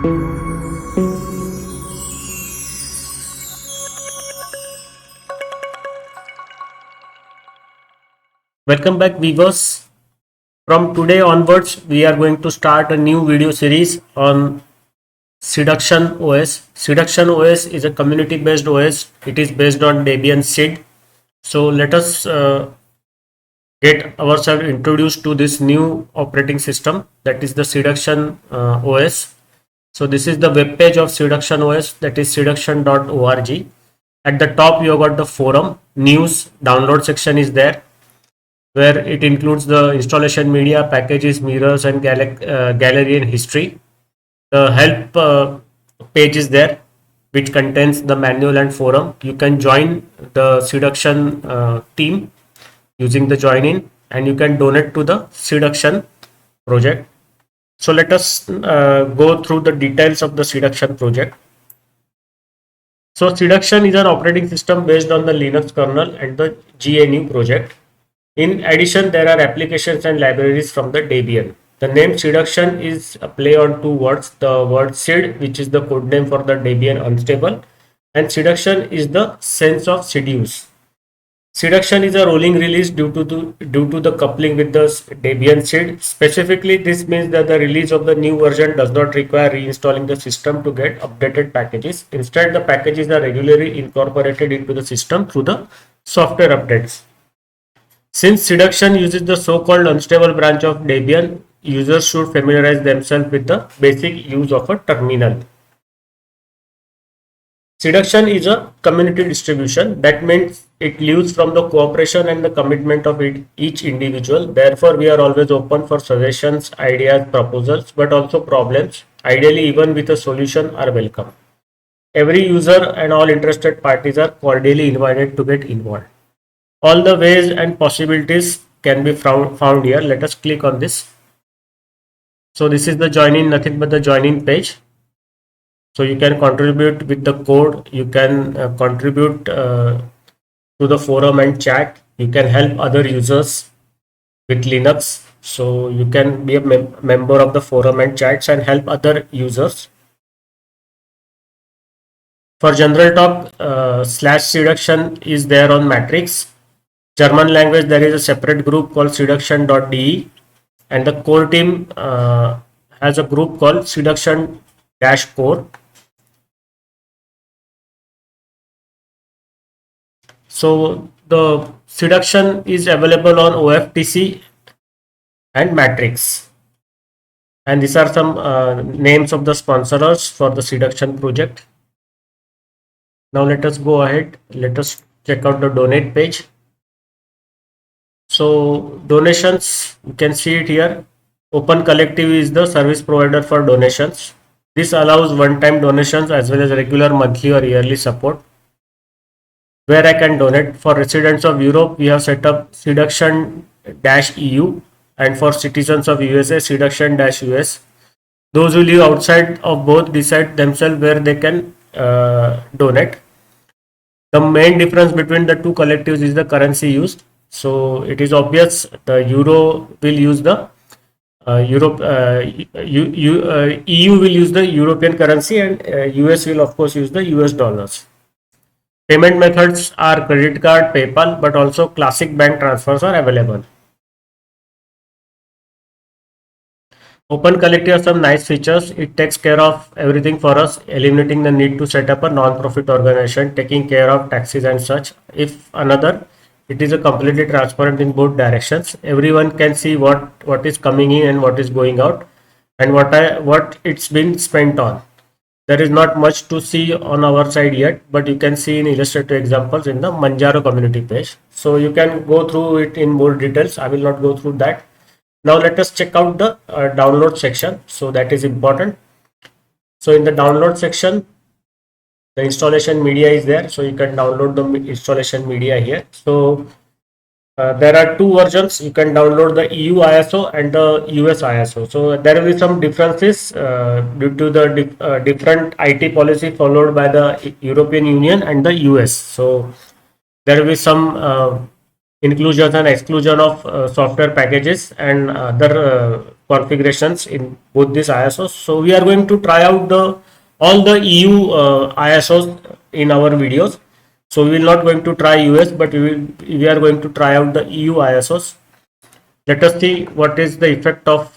Welcome back, viewers. From today onwards, we are going to start a new video series on Siduction OS. Siduction OS is a community-based OS. It is based on Debian Sid. So let us get ourselves introduced to this new operating system, that is the Siduction OS. So this is the web page of Siduction OS, that is siduction.org. At the top, you have got the forum, news, download section is there, where it includes the installation media, packages, mirrors, and gallery and history. The help page is there, which contains the manual and forum. You can join the Siduction team using the join in, and you can donate to the Siduction project. So let us go through the details of the Siduction project. So Siduction is an operating system based on the Linux kernel and the GNU project. In addition, there are applications and libraries from the Debian. The name Siduction is a play on two words. The word Sid, which is the code name for the Debian Unstable, and Siduction is the sense of seduce. Siduction is a rolling release due to the coupling with the Debian Sid. Specifically, this means that the release of the new version does not require reinstalling the system to get updated packages. Instead, the packages are regularly incorporated into the system through the software updates. Since Siduction uses the so-called unstable branch of Debian, users should familiarize themselves with the basic use of a terminal. Siduction is a community distribution. That means it lives from the cooperation and the commitment of each individual. Therefore, we are always open for suggestions, ideas, proposals, but also problems. Ideally, even with a solution, are welcome. Every user and all interested parties are cordially invited to get involved. All the ways and possibilities can be found here. Let us click on this. So this is the join in, nothing but the join in page. So you can contribute with the code, you can contribute to the forum and chat, you can help other users with Linux. So you can be a member of the forum and chats and help other users. For general talk, /Siduction is there on Matrix. German language, there is a separate group called Siduction.de, and the core team has a group called Siduction-core. So the Siduction is available on OFTC and Matrix. And these are some names of the sponsors for the Siduction project. Now let us go ahead. Let us check out the donate page. So donations, you can see it here. Open Collective is the service provider for donations. This allows one-time donations as well as regular monthly or yearly support. Where I can donate, for residents of Europe, we have set up Siduction-EU, and for citizens of USA, Siduction-US. Those who live outside of both decide themselves where they can donate. The main difference between the two collectives is the currency used. So it is obvious the Euro will use the EU will use the European currency, and US will of course use the US dollars. Payment methods are credit card, PayPal, but also classic bank transfers are available. Open Collective has some nice features. It takes care of everything for us, eliminating the need to set up a non-profit organization, taking care of taxes and such. If another, it is a completely transparent in both directions. Everyone can see what is coming in and what is going out, and what it's been spent on. There is not much to see on our side yet, but you can see in illustrative examples in the Manjaro community page. So you can go through it in more details. I will not go through that. Now let us check out the download section. So that is important. So in the download section, the installation media is there. So you can download the installation media here. So there are two versions. You can download the EU ISO and the US ISO. So there will be some differences due to the different IT policy followed by the European Union and the US. So there will be some inclusion and exclusion of software packages and other configurations in both these ISOs. So we are going to try out the all the EU ISOs in our videos. So we will not going to try US, but we are going to try out the EU ISOs. Let us see what is the effect of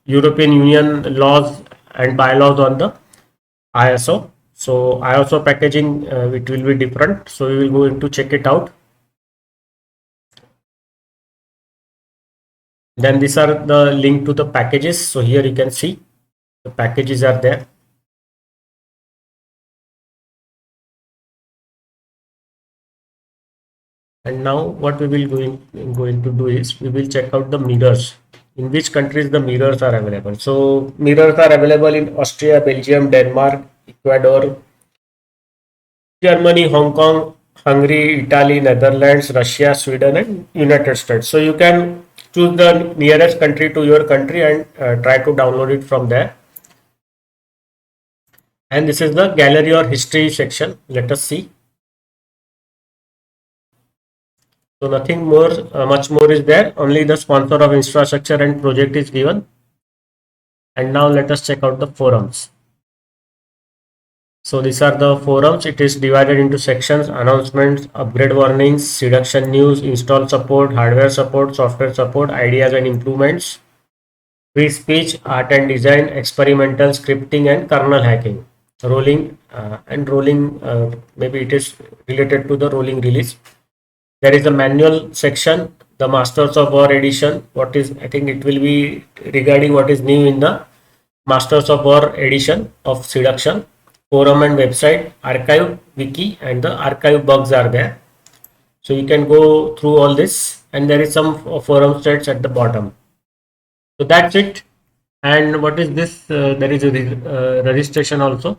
European Union laws and bylaws on the ISO. So ISO packaging, it will be different. So we will go into check it out. Then these are the link to the packages. So here you can see the packages are there. And now what we will going to do is we will check out the mirrors. In which countries the mirrors are available. So mirrors are available in Austria, Belgium, Denmark, Ecuador, Germany, Hong Kong, Hungary, Italy, Netherlands, Russia, Sweden, and United States. So you can choose the nearest country to your country and try to download it from there. And this is the gallery or history section. Let us see. So nothing more, much more is there. Only the sponsor of infrastructure and project is given. And now let us check out the forums. So these are the forums. It is divided into sections: announcements, upgrade warnings, Siduction news, install support, hardware support, software support, ideas and improvements, free speech, art and design, experimental scripting, and kernel hacking. Rolling maybe it is related to the rolling release. There is a manual section, the Masters of War edition. What is, I think it will be regarding what is new in the Masters of War edition of Siduction. Forum and website, archive, wiki, and the archive bugs are there. So you can go through all this, and there is some forum threads at the bottom. So that's it. And what is this? There is a registration also.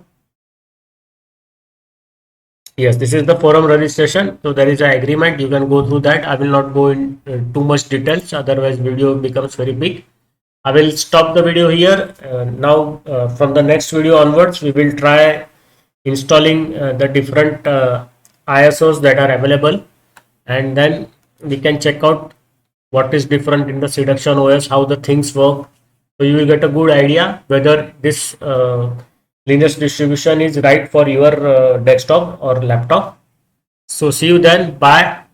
Yes, this is the forum registration. So there is an agreement. You can go through that. I will not go in too much details. Otherwise, video becomes very big. I will stop the video here. Now, from the next video onwards, we will try installing the different ISOs that are available, and then we can check out what is different in the Siduction OS, how the things work. So you will get a good idea whether this Linux distribution is right for your desktop or laptop. So see you then. Bye.